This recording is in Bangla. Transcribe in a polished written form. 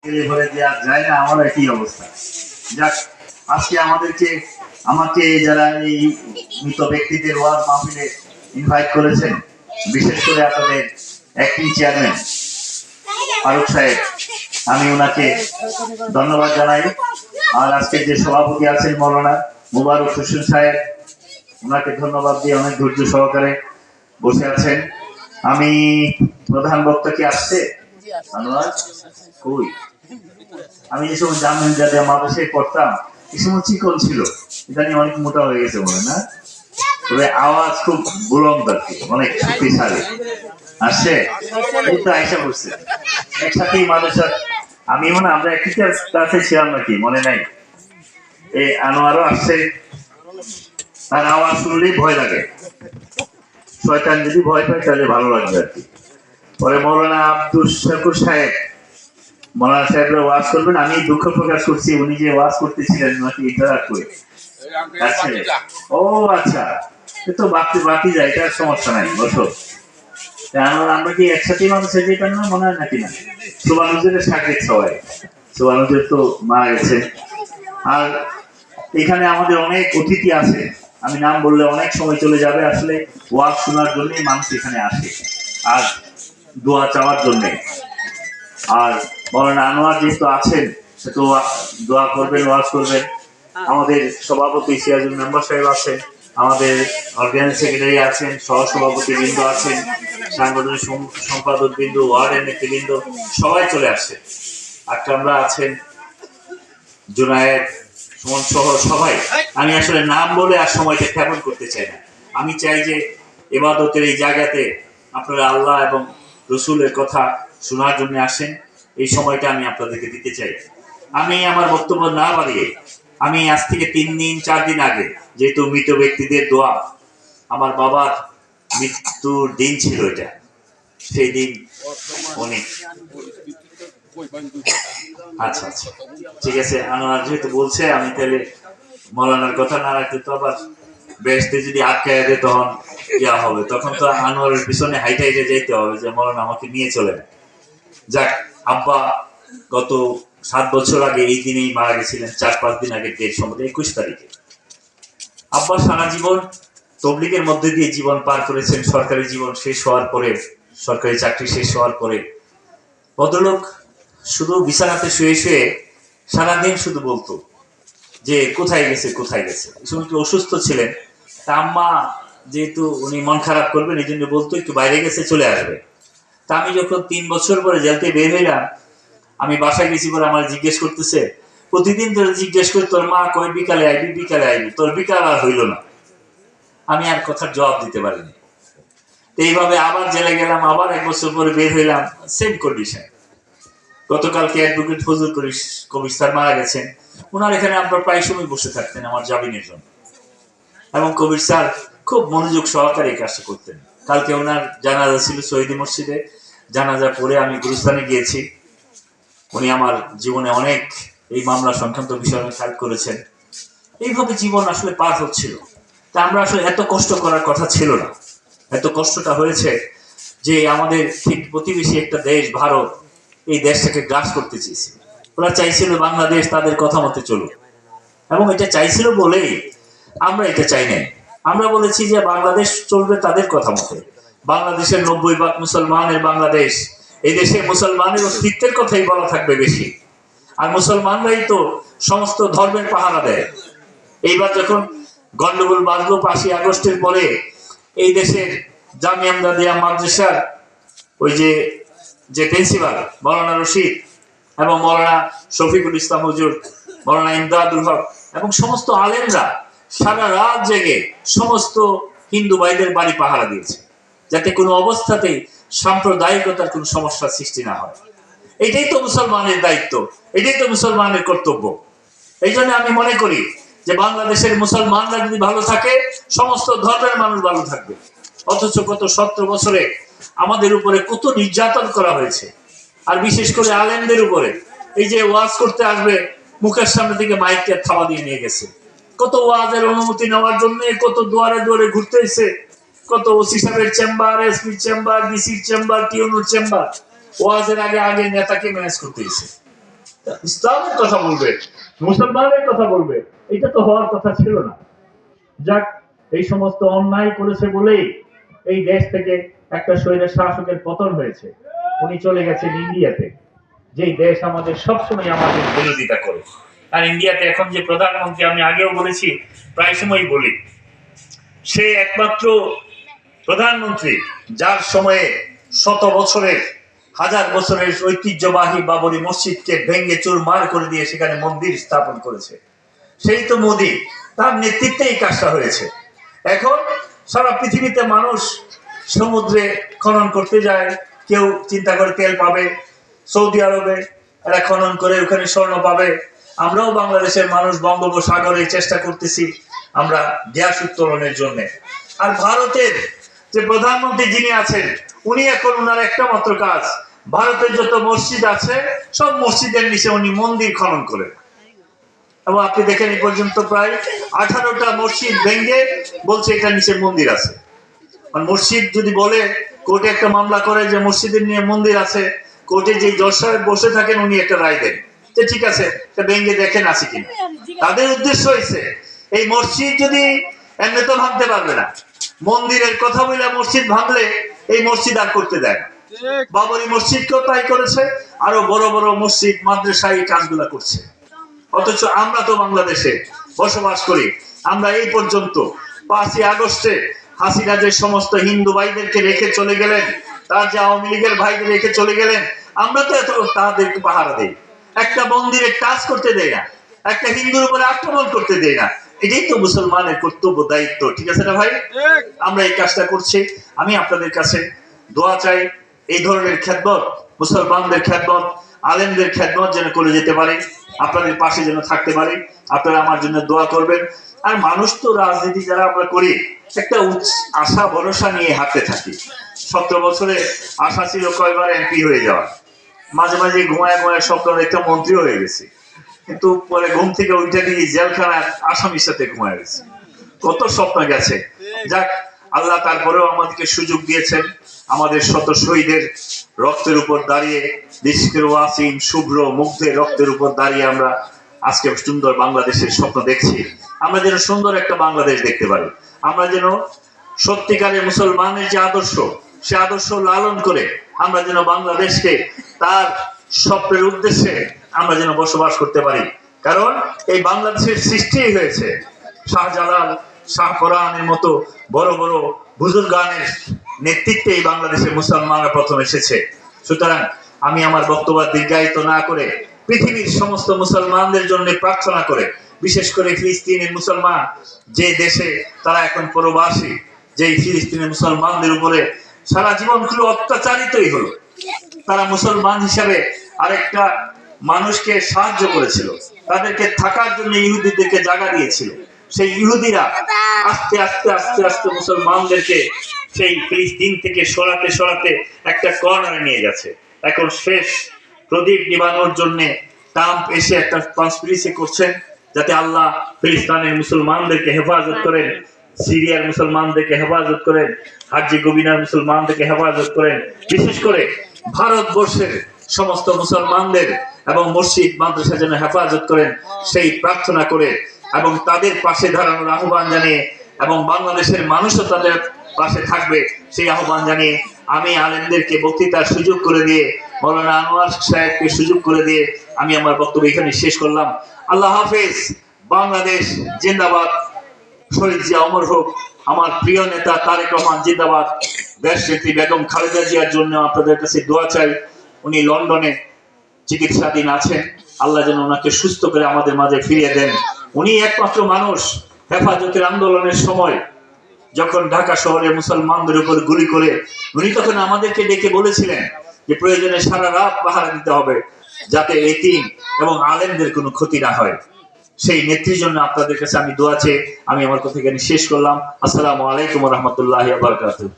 ভরে দেওয়া যায় না, আমার একই অবস্থা। যাক, আজকে আমাকে যারা এই মৃত ব্যক্তিদের ওয়াজ মাহফিলে ইনভাইট করেছেন, বিশেষ করে আপনাদের অ্যাক্টিং চেয়ারম্যান ফারুক সাহেব, আমি ওনাকে ধন্যবাদ জানাই। আর আজকে যে সভাপতি আছেন মৌলানা মুবারক হোসেন সাহেব, ওনাকে ধন্যবাদ দিয়ে অনেক ধৈর্য সহকারে বসে আছেন। আমি প্রধান বক্তা কি আসছে? কই, আমি যে সময় জামিয়া মাদ্রাসায় পড়তাম এই সময় চিকন ছিল, ইদানিং অনেক মোটা হয়ে গেছে মনে না, তবে আওয়াজ খুব বুলন্দ আর কি, অনেক শক্তিশালী। আসছে এই তো আয়সা করছে একসাথেই মাদ্রাসা। আমি মনে আমরা একই ক্লাসে ছিলাম নাকি মনে নাই। এই আনোয়ারও আসছে, তার আওয়াজ শুনলেই ভয় লাগে। শয়তান যদি ভয় পায় তাহলে ভালো লাগবে আর কি। পরে মৌলানা আব্দুল শাকুর সাহেব, মৌলানা সাহেবরা ওয়াজ করবেন। আমি দুঃখ প্রকাশ করছি, উনি যে ওয়াজ করতেছিলেন ওনাকে ইন্টারাক্ট করে। ও আচ্ছা, তো বাতি যায়, এটার সমস্যা নাই, বসো। আমরা কি একসাথে মানুষ যেতাম না মনে হয় নাকি? না, সুবানুজের সাকিব সবাই, সুবানুজের তো মারা গেছে। আর এখানে আমাদের অনেক অতিথি আছে, আমি নাম বললে অনেক সময় চলে যাবে। আসলে ওয়াজ শোনার জন্যই মানুষ এখানে আসে, আর দোয়া চাওয়ার জন্যে। আর মৌলানা আনোয়ার যেহেতু আছেন, সে তো দোয়া করবেন, ওয়াজ করবেন। আমাদের সভাপতি সিরাজুল মেম্বার সাহেব আছেন, আমাদের অর্গানাইজ সেক্রেটারি আছেন, সহসভাপতি বৃন্দ আছেন, সাংগঠনিক সম্পাদক বৃন্দ, ওয়ার্ডের নেতৃবৃন্দ সবাই চলে আসছে। আকরামরা আছেন, জুনায়েদ, সুমন সহ সবাই। আমি আসলে নাম বলে আর সময়টা ক্ষেপণ করতে চাই না। আমি চাই যে ইবাদতের এই জায়গাতে আপনারা আল্লাহ এবং রসুলের কথা শোনার জন্য আসেন, এই সময়টা আমি আপনাদেরকে দিতে চাই। আমি আমার বক্তব্য না বাড়িয়ে, আমি আজ থেকে 3-4 দিন আগে, যেহেতু মৃত ব্যক্তিদের দোয়া, আমার বাবার মৃত্যুর দিন ছিল এটা, সেই দিন উনি আচ্ছা আচ্ছা ঠিক আছে, আনোয়ার যেহেতু বলছে, আমি তাহলে মৌলানার কথা না রাখতে তো আবার বেহেশতে যদি আটকায় দেয় তখন ইয়া হবে, তখন তো আনোয়ারের পিছনে হাইটে হাইটে যাইতে হবে যে মৌলানা আমাকে নিয়ে চলে। যাক, আব্বা গত 7 বছর আগে এই দিনেই মারা গেছিলেন, 4-5 দিন আগে, ডেট সম্ভবত 21 তারিখে। আব্বা সারা জীবন তবলিগের মধ্যে দিয়ে জীবন পার করেছেন। সরকারি জীবন শেষ হওয়ার পরে, সরকারি চাকরি শেষ হওয়ার পরে ভদ্রলোক শুধু বিছানাতে শুয়ে শুয়ে সারাদিন শুধু বলতো যে কোথায় গেছে কোথায় গেছে। এই সময় একটু অসুস্থ ছিলেন, তা আম্মা যেহেতু উনি মন খারাপ করবেন এই জন্য বলতো একটু বাইরে গেছে, চলে আসবে। তা আমি যখন 3 বছর পরে জেল থেকে বের হইলাম, আমি বাসায় গেছি বলে আমার জিজ্ঞেস করতেছে, প্রতিদিন তোর জিজ্ঞেস করে তোর মা কই বিকালে আইবি বিকালে আইবি, তোর বিকাল আর হইল না। আমি আর কথার জবাব দিতে পারিনি। এইভাবে আবার জেলে গেলাম, আবার 1 বছর পরে বের হইলাম, সেম কন্ডিশন। গতকালকে অ্যাডভোকেট ফজল কবির স্যার মারা গেছেন, ওনার এখানে আমরা প্রায় সময় বসে থাকতেন আমার জামিনের জন্য, এবং কবির স্যার খুব মনোযোগ সহকারে এই কাজটা করতেন। কালকে ওনার জানাজা ছিল শহীদ মসজিদে, জানাজা পড়ে আমি গুরুস্থানে গিয়েছি। উনি আমার জীবনে অনেক এই মামলা সংক্রান্ত বিষয়ে হেল্প করেছেন। এইভাবে জীবন আসলে পার হচ্ছিল। তা আমরা আসলে এত কষ্ট করার কথা ছিল না, এত কষ্টটা হয়েছে যে আমাদের ঠিক প্রতিবেশী একটা দেশ ভারত, এই দেশটাকে গ্রাস করতে চেয়েছিল। ওরা চাইছিল বাংলাদেশ তাদের কথা মতো চলুক, এবং এটা চাইছিল বলেই আমরা এটা চাই নাই। আমরা বলেছি যে বাংলাদেশ চলবে তাদের কথা মতো। বাংলাদেশের 90% মুসলমানের বাংলাদেশ, এই দেশে মুসলমানের অস্তিত্বের কথাই বলা থাকবে বেশি, আর মুসলমানরাই তো সমস্ত ধর্মের পাহারা দেয়। এইবার যখন গন্ডগোল বাঁধলো 5ই আগস্টের পরে, এই দেশের জামিয়া মিলিয়া মাদ্রাসার ওই যে প্রিন্সিপাল মৌলানা রশিদ এবং মৌলানা শফিকুল ইসলাম হুজুর, মৌলানা ইমদাদুল হক এবং সমস্ত আলেমরা সারা রাত জেগে সমস্ত হিন্দু ভাইদের বাড়ি পাহারা দিয়েছে, যাতে কোনো অবস্থাতেই সাম্প্রদায়িকতার কোনো সমস্যার সৃষ্টি না হয়। এটাই তো মুসলমানের দায়িত্ব, এটাই তো মুসলমানের কর্তব্য। এই জন্য আমি মনে করি যে বাংলাদেশের মুসলমানরা যদি ভালো থাকে, সমস্ত ধর্মের মানুষ ভালো থাকবে। অথচ গত 17 বছরে আমাদের উপরে কত নির্যাতন করা হয়েছে, আর বিশেষ করে আলেমদের উপরে। এই যে ওয়াজ করতে আসবে, মুখের সামনে থেকে মাইকটা থাবা দিয়ে নিয়ে গেছে। কত ওয়াজের অনুমতি নেওয়ার জন্য কত দুয়ারে দুয়ারে ঘুরতে হয়েছে, কত ওসি সাহেবের চেম্বার, এসপির চেম্বার, ডিসির চেম্বার, টিউনোর চেম্বার। ওয়াজের আগে আগে নেতাকে ম্যানেজ করতে হয়েছে। ইসলামের কথা বলবে, মুসলমানের কথা বলবে, এটা তো হওয়ার কথা ছিল না। যাক, এই সমস্ত অন্যায় করেছে বলেই এই দেশ থেকে একটা স্বৈর শাসকের পতন হয়েছে। উনি চলে গেছেন ইন্ডিয়াতে, যেই দেশ আমাদের সবসময় আমাদের বিরোধিতা করে। আর ইন্ডিয়াতে এখন যে প্রধানমন্ত্রী, আমি আগেও বলেছি, প্রায় সময় বলি, সে একমাত্র প্রধানমন্ত্রী যার সময়ে শত বছরের, হাজার বছরের ঐতিহ্যবাহী বাবরি মসজিদকে ভেঙে চুরমার করে দিয়ে সেখানে মন্দির স্থাপন করেছে। সেই তো মোদী, তার নেতৃত্বে এই কাজটা হয়েছে। এখন সারা পৃথিবীতে মানুষ সমুদ্রে খনন করতে যায়, কেউ চিন্তা করে তেল পাবে, সৌদি আরবে এরা খনন করে ওখানে স্বর্ণ পাবে। আমরাও বাংলাদেশের মানুষ বঙ্গোপসাগরে চেষ্টা করতেছি আমরা গ্যাস উত্তোলনের জন্য। আর ভারতের যে প্রধানমন্ত্রী যিনি আছেন, উনি এখন উনার একটা মাত্র কাজ, ভারতের যত মসজিদ আছে সব মসজিদের নিচে উনি মন্দির খনন করেন। এবং আপনি দেখেন এই পর্যন্ত প্রায় 18টা মসজিদ ভেঙে বলছে এটা নিচে মন্দির আছে। মানে মসজিদ যদি বলে, কোর্টে একটা মামলা করে যে মসজিদের নিয়ে মন্দির আছে, কোর্টে যে জজ সাহেব বসে থাকেন উনি একটা রায় দেন যে ঠিক আছে, এটা ভেঙে দেখেন আছে কিনা। তাদের উদ্দেশ্য হয়েছে এই মসজিদ যদি এমনি তো ভাঙতে পারবে না, মন্দিরের কথা বলে মসজিদ ভাঙলে এই মসজিদ আর করতে দেয় না। বাবরি মসজিদকেও তাই করেছে, আরো বড় বড় মসজিদ মাদ্রাসা এই কাজগুলা করছে। অথচ আমরা তো বাংলাদেশে বসবাস করি, আমরা এই পর্যন্ত 5ই আগস্টে হাসিনা যে সমস্ত হিন্দু ভাইদেরকে রেখে চলে গেলেন, তার যে আওয়ামী লীগের ভাইদের রেখে চলে গেলেন, আমরা তো এত তাদেরকে পাহারা দেই, একটা মন্দিরে টাচ করতে দেই না, একটা হিন্দুর উপরে আক্রমণ করতে দেই না। এটাই তো মুসলমানের কর্তব্য, দায়িত্ব, ঠিক আছে না ভাই? আমরা এই কাজটা করছি। আমি আপনাদের কাছে দোয়া চাই, এই ধরনের খেদমত, মুসলমানদের খেদমত, আলেমদের খেদমত যেন করে যেতে পারে, আপনাদের পাশে যেন থাকতে পারে। আপনারা আমার জন্য দোয়া করবেন। আর মানুষ তো রাজনীতি যারা আমরা করি, একটা আশা ভরসা নিয়ে হাঁটতে থাকি। 17 বছরে আশা ছিল কয়বার এমপি হয়ে যাওয়া, মাঝে মাঝে ঘুমায় ঘুমায় স্বপ্ন একটা মন্ত্রী হয়ে গেছে, কিন্তু পরে ঘুম থেকে উঠে দিয়ে জেলখানায় আসামির সাথে ঘুমায় গেছে। কত স্বপ্ন গেছে। যাক, আল্লাহ তারপরেও আমাদেরকে সুযোগ দিয়েছেন, আমাদের শত শহীদের রক্তের উপর দাঁড়িয়ে, বিস্কির ওয়াসিম শুভ্র মুগ্ধের রক্তের উপর দাঁড়িয়ে আমরা আজকে সুন্দর বাংলাদেশের স্বপ্ন দেখছি। আমরা যেন সুন্দর একটা বাংলাদেশ দেখতে পারি, আমরা যেন সত্যিকারের মুসলমানের যে আদর্শ, সে আদর্শ লালন করে আমরা যেন বাংলাদেশকে তার স্বপ্নের উদ্দেশ্যে আমরা যেন বসবাস করতে পারি। কারণ এই বাংলাদেশের সৃষ্টি হয়েছে শাহজালাল, শাহপরানের মতো বড় বড় বুজুর্গানের নেতৃত্বে এই বাংলাদেশে মুসলমানরা প্রথম এসেছে। সুতরাং আমি আমার বক্তব্য দীর্ঘায়িত না করে পৃথিবীর সমস্ত মুসলমানদের জন্য প্রার্থনা করে, বিশেষ করে ফিলিস্তিনের মুসলমান যে দেশে তারা এখন প্রবাসী, যেই ফিলিস্তিনের মুসলমানদের উপরে সারা জীবনগুলো অত্যাচারিতই হলো, তারা মুসলমান হিসাবে আরেকটা মানুষকে সাহায্য করেছিল, তাদেরকে থাকার জন্য ইহুদিদেরকে জায়গা দিয়েছিল। সেই ইহুদিরা আস্তে আস্তে আস্তে আস্তে মুসলমানদেরকে সেই ফিলিস্তিন থেকে সরাতে সরাতে একটা কর্নারে নিয়ে গেছে। এখন শেষ প্রদীপ নিবানোর জন্য ট্রাম্প এসে একটা কনস্পিরেসি করছেন যাতে আল্লাহ ফিলিস্তিনের মুসলমানদেরকে হেফাজত করেন, সিরিয়ার মুসলমানদেরকে হেফাজত করেন, হার্জেগোভিনার মুসলমানদেরকে হেফাজত করেন, বিশেষ করে ভারতবর্ষের সমস্ত মুসলমানদের এবং মসজিদ মাদ্রাসা যেন হেফাজত করেন, সেই প্রার্থনা করে এবং তাদের পাশে দাঁড়ানোর আহ্বান জানিয়ে, এবং বাংলাদেশের মানুষও তাদের পাশে থাকবে সেই আহ্বান জানিয়ে, আমি আলেমদেরকে বক্তৃতার সুযোগ করে দিয়ে, মৌলানা আনোয়ার সাহেবকে সুযোগ করে দিয়ে আমি আমার বক্তব্য এখানে শেষ করলাম। আল্লাহ হাফেজ। বাংলাদেশ জিন্দাবাদ। শহীদ জিয়া অমর হোক। আমার প্রিয় নেতা তারেক রহমান জিন্দাবাদ। দেশনেত্রী বেগম খালেদা জিয়ার জন্য আপনাদের কাছে দোয়া চাই। উনি লন্ডনে চিকিৎসাধীন আছেন, আল্লাহ যেন ওনাকে সুস্থ করে আমাদের মাঝে ফিরিয়ে দেন। উনি একমাত্র মানুষ হেফাজতের আন্দোলনের সময় যখন ঢাকা শহরে মুসলমানদের উপর গুলি করে, উনি তখন আমাদেরকে ডেকে বলেছিলেন যে প্রয়োজনে সারা রাত পাহারা দিতে হবে যাতে এতিম এবং আলেমদের কোনো ক্ষতি না হয়। সেই নেত্রীর জন্য আপনাদের কাছে আমি দোয়া চেয়ে আমি আমার কথা এখানে শেষ করলাম। আসসালামু আলাইকুম ওয়া রাহমাতুল্লাহি ওয়া বারাকাতুহু।